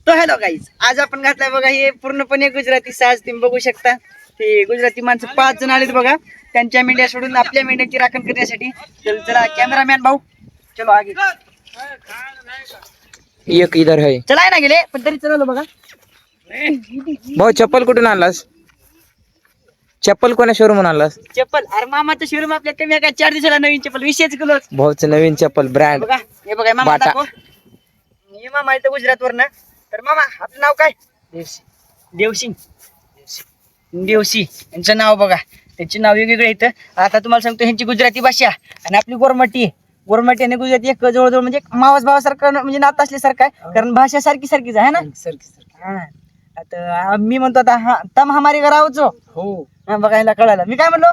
तो hello guys, आज आपण घातलाय बघा हे पूर्णपणे गुजराती साज. तुम्ही बघू शकता ते गुजराती माणसं 5 जण आलेत बघा, त्यांच्या मेंढ्या सोडून आपल्या मेंढ्यांची राखण करण्यासाठी. चला कॅमेरामॅन भाऊ, चलो आगे. एक इधर है. चला ना गेले पण तरी चला बघा. भाऊ चप्पल कुठून आणलास? चप्पल कोणा शोरूम आणलास? चप्पल अरे मामाचं शोरूम आपल्या कमी काय 4 दिवसाला नवीन चप्पल 20 किलो भाऊचं नवीन चप्पल ब्रँड बघा. हे बघा मामा बाटा. दाखव. हे मामा इथं गुजरात वर ना. तर मामा आपलं नाव काय? देवसिंग. देवसी यांचं नाव बघा. त्यांचे नाव वेगवेगळे इथं. आता तुम्हाला सांगतो ह्यांची गुजराती भाषा आणि आपली गोरमटी आणि गुजराती एक जवळजवळ म्हणजे मावस भावासारखं म्हणजे नातं असल्यासारखं आहे. कारण भाषा सारखीच आहे ना. हा. आता मी म्हणतो आता हा तम हमारी घर आवचो. हो. बघा ह्याला कळालं. मी काय म्हणलो?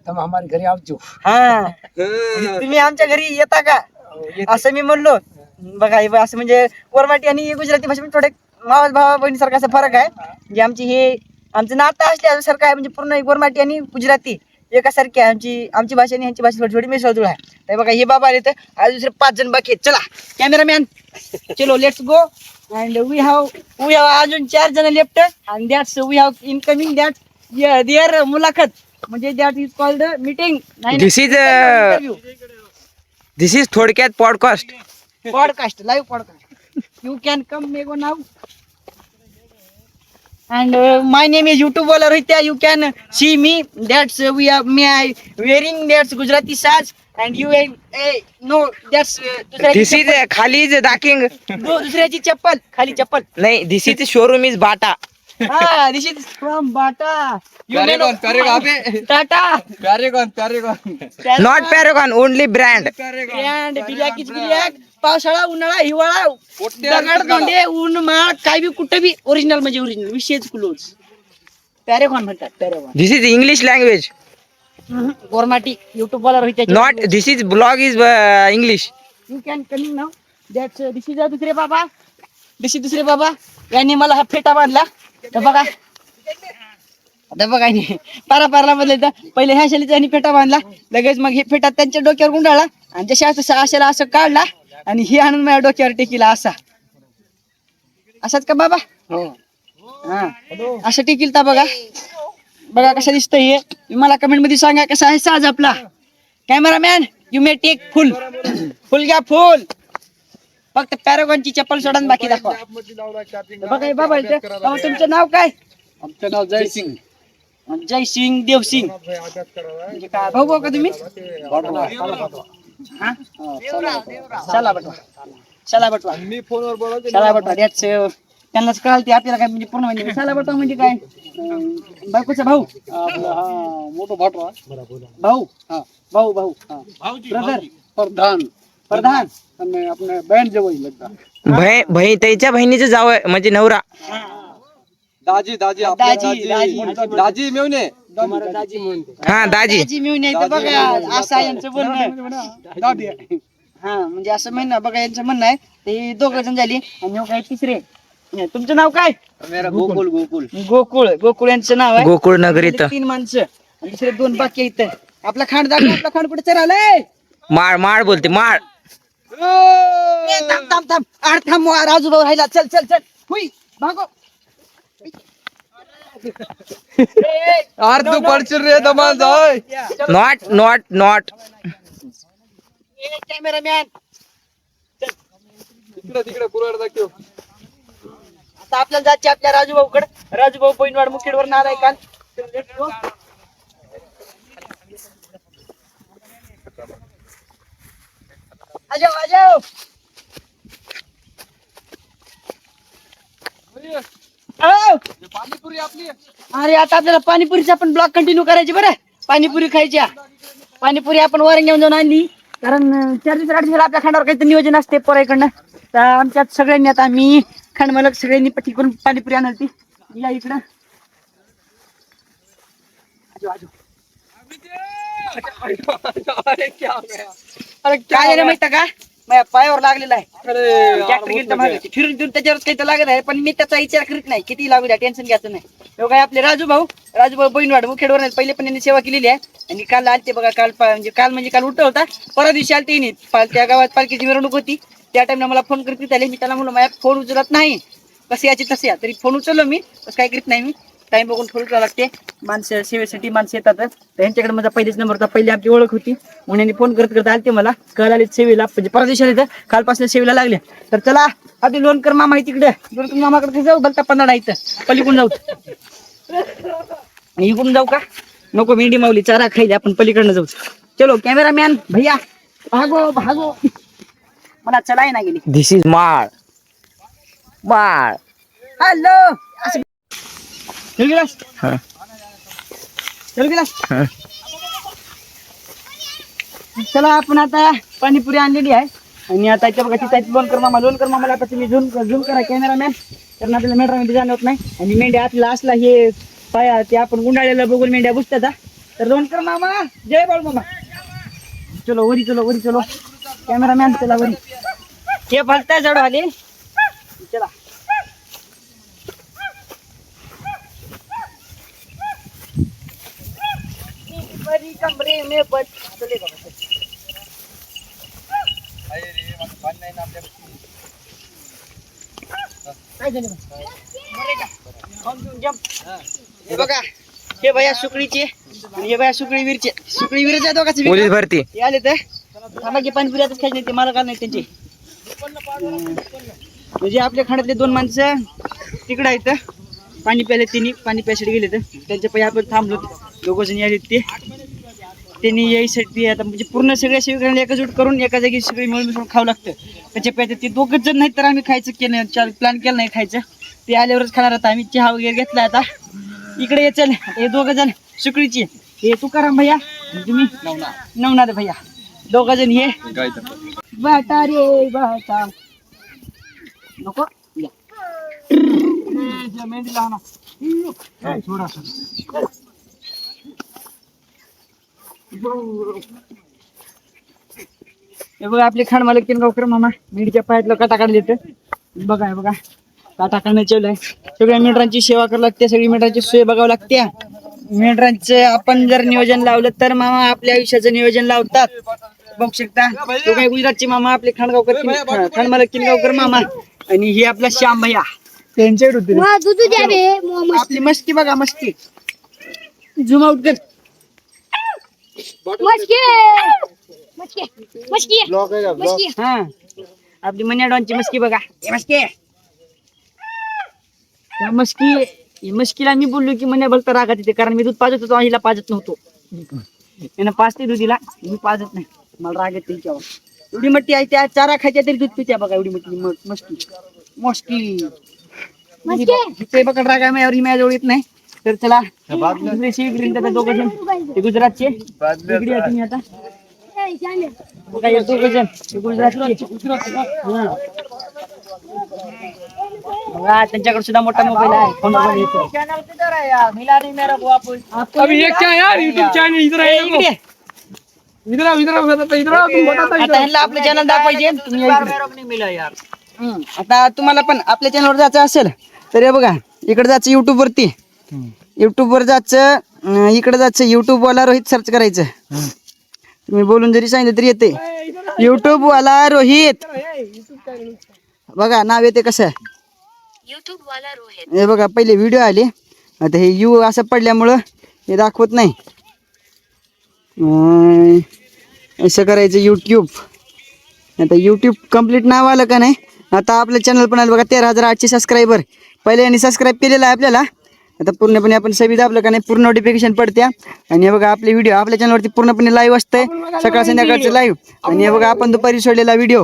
तम हमारे घरी आवचो. हा तुम्ही आमच्या घरी येता का असं मी म्हणलो. बघा हे असं म्हणजे गोरमाटी आणि गुजराती भाषा थोडे मावस भावा बहिणीसारखा असा फरक आहे. म्हणजे आमचं नातं असल्यासारखं आहे. म्हणजे पूर्ण गोरमाटी आणि गुजराती एकासारखी आहे. आमची भाषा आणि ह्यांची भाषा थोडी थोडी मिसळजुळ आहे. तर बघा हे बाबा आले तर आज दुसरे 5 जण बाकी आहेत. चला कॅमेरामॅन चलो let's go. And we have अजून 4 जण left and that's we have incoming that there मुलाखत म्हणजे that is called meeting. This is थोडक्यात podcast. Live podcast. You can come मेगो नाव. And my name is YouTube waller Ritya. You can see me. That's I wearing that's Gujarati saj. And you no that's this is खाली is दाकिंग. दुसऱ्याची चप्पल खाली चप्पल. नाही दिस is showroom is Bata. हा this is from Bata. Tata. Not Paragon only brand. And black is black. पावसाळा उन्हाळा हिवाळा दगड धोंडे ऊन माळ काय बी कुठे बी ओरिजिनल म्हणजे ओरिजिनल विषयच क्लोज. पॅरेगॉन म्हणतात paragon. This is English language. Gormati YouTube वाला Rohit. Not this is blog is English. You can coming नाव. दॅट्स दिस इज दुसरे बाबा यांनी मला हा फेटा बांधला. तर बघा आता बघा पाराला बदल पहिले ह्या शालीचा यांनी फेटा बांधला. लगेच मग हे फेटा त्यांच्या डोक्यावर गुंडाळला आणि जशा आशाला असं काढला आणि हे आणून माझ्या डोक्यावर टेकीला असाच का बाबा? हा असं टेकील. तर बघा कसा दिसतंय हे. मला कमेंट मध्ये सांगा कसा आहे साज आपला. Cameraman you may take full घ्या फुल. फक्त पॅरागॉनची चप्पल सोडून बाकी दाखवा. बघा हे बाबा तुमचं नाव काय? आमचं नाव जयसिंग. जयसिंग देवसिंग म्हणजे काय भाऊ का तुम्ही? चला बटवा मी फोनवर बोलतो. चला बटवा त्याच त्यांनाच कळाल ते आपल्याला काय म्हणजे पूर्ण म्हणजे चला बटवा म्हणजे काय बायकोचा भाऊ. मोठो भाटवा भाऊ हा भाऊ ब्रदर प्रधान आणि आपल्या बहन जवळ लगता बहीण त्याच्या बहिणीचं जाव म्हणजे नवरा. दाजी दाजी मेवणे. हा दाजी. दाजी मिळून यायचं बघा असं आहे यांचं म्हणणं. दादी हा म्हणजे असं म्हणणं बघा यांचं म्हणणं आहे. ते 2 जण झाली आणि काय तिसरे. तुमचं नाव काय? गोकुळ यांचं नाव आहे. गोकुळ नगर इथं 3 माणसं आणि दुसरे 2 बाकी इथं. आपला खांड दाखव. आपला खांड कुठे चरालय? माळ बोलते माळ. थांब राजू भाऊ राहिला. चल हुई भागो. तू पडशील रे दमान जाय. नॉट कॅमेरामॅन तिकडे कुराड दाखव. आता आपल्याला जायचे आपल्या राजूभाऊकडे. राजूभाऊ पैनवाड मुखेडवर नाव आहे काल. आजाव पाणीपुरी आपली. अरे आता आपल्याला पाणीपुरीचा पण ब्लॉग कंटिन्यू करायची. बरं पाणीपुरी खायच्या. पाणीपुरी आपण वर घेऊन जाऊन आणली कारण 4 दिवस 8 दिवसाला आपल्या खांडावर काहीतरी नियोजन असते पोराईकडनं. तर आमच्यात सगळ्यांनी आता मी खांड मालक सगळ्यांनी पट्टी करून पाणीपुरी आणली. या इकडं काय रे माहिती का माझ्या पायावर लागलेला आहे. फिरून त्याच्यावरच काही तर लागत आहे पण मी त्याचा विचार करीत नाही. किती लागू द्या टेन्शन घ्यायचं नाही. काय आपले राजूभाऊ बहिणवाड मुखेडवर पहिले पण यांनी सेवा केलेली आहे. आणि काल आलते बघा. काल उठा होता. परवा दिवशी आलते त्या गावात पालखीची मिरवणूक होती. त्या टाइमला मला फोन करत आले. मी त्याला म्हणलो माझ्या फोन उचलत नाही कसे याचे तसे या. तरी फोन उचललो मी, तसं काय करीत नाही मी. टाइम बघून फोन उचलावं लागते. माणसं सेवेसाठी माणसं येतात, तर यांच्याकडे माझा पहिलेच नंबर होता. पहिली आपली ओळख होती म्हणून यांनी फोन करत करत आलते मला. काल आले सेवेला, म्हणजे परवा दिवशी आले, तर कालपासून सेवेला लागले. तर चला आधी लोणकर मामा आहे तिकडे, लोणकर मामाकडे जाऊ. भलता पंधरा इथं पलीकडून जाऊ. इकडून जाऊ का नको? मेंढी माऊली चारा खायला आपण पलीकडनं जाऊ. चलो कॅमेरामॅन भैया भागो भागो. मला चलाय ना गेली. दिस इज माळ. माळ. हॅलो चल गेलास, हा. चल गेलास. हा. चला आपण आता पाणीपुरी आणलेली आहे आणि आता इथे बघा तिथे लोणकर मामाला आता तुम्ही झूम करा कॅमेरामॅन, कारण आपल्याला मेंढरामध्ये जाणं होत नाही. आणि मेंढ्या आतला असला हे पाया ते आपण गुंडाळलेलं बघून मेंढ्या बुजतात. तर लोणकर मामा जय बाळ मामा. चलो वरी चलो कॅमेरामॅन चला वरी. हे भलता जड आले. चला कमरे में बच चले बाबा. हे बघा हे भैया सुकळीचे आणि हे भैया सुकळी वीरचे दोघांचे पोलीस भरती. हे आले तर थांबा की पाणीपुरी आताच खायचे नाही, ते मला का नाही त्यांचे. म्हणजे आपल्या खाण्यातले दोन माणसं तिकडे आहेत, पाणी प्यायले तिन्ही पाणी प्यायसाठी गेले. तर त्यांच्या पायी आपण थांबलो. दोघं जण आले ते त्यांनी यायसाठी आता म्हणजे पूर्ण सगळ्या सेविकांना एकजूट करून एका जागी सगळी मिळून मिसळून खावं लागतं. त्याच्या प्यायचं ते दोघंच जण नाहीत तर आम्ही खायचं केलं, प्लॅन केलं नाही खायचं. ते आल्यावरच खाणार आता आम्ही. चहा वगैरे घेतला. आता इकडे ये चल. हे दोघं जण सुकळीचे, हे तुकाराम भैया तुम्ही नवनाथ भैया, दोघं जण हे बाटा रे बाटा नको मेंढी लावणार थोडासा. हे बघा आपले खाण मालक किनगावकर मामा मेंढीच्या पायातलं काटा काढले तर बघा. हे बघा काटा काढणं ठेवलंय. सगळ्या मेंढरांची सेवा करावी लागते, सगळी मेंढरांची सोय बघावं लागते. मेंढरांचं आपण जर नियोजन लावलं तर मामा आपल्या आयुष्याचं नियोजन लावतात. बघू शकता तो काही गुजरातचे मामा आपले खाणगावकर खाण मालक किनगावकर मामा आणि हे आपला श्याम भैया त्यांच्याकडे होते. आपली मस्ती बघा मस्ती. झूम आउट कर. हा आपली मन्याडॉनची मस्की बघा. मस्कीला मी बोललो की मन्या भलता रागात येते, कारण मी दूध पाजत होतो हिला पाजत नव्हतो. त्यानं पाजते दुधीला, मी पाजत नाही, मला राग येते त्याच्यावर. एवढी मोठी आहे त्या चारा खायच्या तरी दूध पित्या बघा. एवढी मोठी मस्की ते बघा राग आहे माझ्यावर, माझ्याजवळ येत नाही. तर चला दोघं जण ते गुजरातचे इकडे तुम्ही आता बघा. हे दोघं जण गुजरातचे बघा. त्यांच्याकडे सुद्धा मोठा मोबाईल आहे. फोन आपलं चॅनल दाखवायचे. आता तुम्हाला पण आपल्या चॅनलवर जायचं असेल तर हे बघा इकडे जायचं युट्यूब वरती. युट्यूब वर जायचं, इकडे जायचं युट्यूब वाला रोहित सर्च करायचं. तुम्ही बोलून जरी सांगितलं तरी येते युट्यूब वाला रोहित. बघा नाव येते कसं युट्यूब वाला रोहित. हे बघा पहिले व्हिडिओ आले, आता हे यू असं पडल्यामुळं हे दाखवत नाही. असं करायचं युट्यूब. आता युट्यूब कम्प्लीट नाव आलं का नाही. आता आपलं चॅनल पण आलं बघा 13,800 सबस्क्रायबर. पहिले यांनी सबस्क्राईब केलेलं आहे आपल्याला. आता पूर्णपणे आपण सभी दाबलं का नाही पूर्ण नोटिफिकेशन पडत्या. आणि हे बघा आपले व्हिडिओ आपल्या चॅनलवरती पूर्णपणे लाईव्ह असतंय, सकाळ संध्याकाळचं लाईव्ह. आणि हे बघा आपण दुपारी सोडलेला व्हिडिओ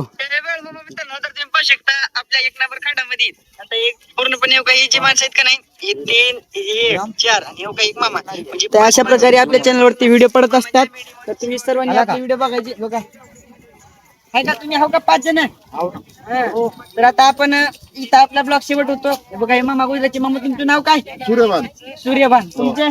शकता आपल्या एक नंबर खंडामध्ये. आता एक पूर्णपणे काही जी माणसं आहेत का नाही, हे 3 हे 4 आणि काही एक मामा, म्हणजे अशा प्रकारे आपल्या चॅनलवरती व्हिडिओ पडत असतात. तर तुम्ही सर्वांनी आपले व्हिडिओ बघायचे. बघा आहे का तुम्ही, हो का 5 जण. तर आता आपण इथं आपला ब्लॉग शेवट होतो. बघा हे मामा गुजरातचे मामा. तुमचं नाव काय? सूर्यभान. तुमचे?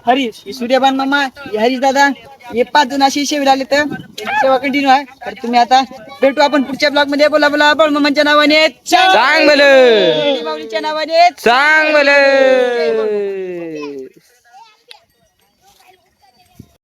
हरी. सूर्यभान मामा, हरीश दादा, हे 5 जण अशी सेवेला आले. तर सेवा कंटिन्यू आहे. तर तुम्ही आता भेटू आपण पुढच्या ब्लॉग मध्ये. बोला बोला बळमामांच्या नावाने चांगलं, माऊलीच्या नावाने चांगलं.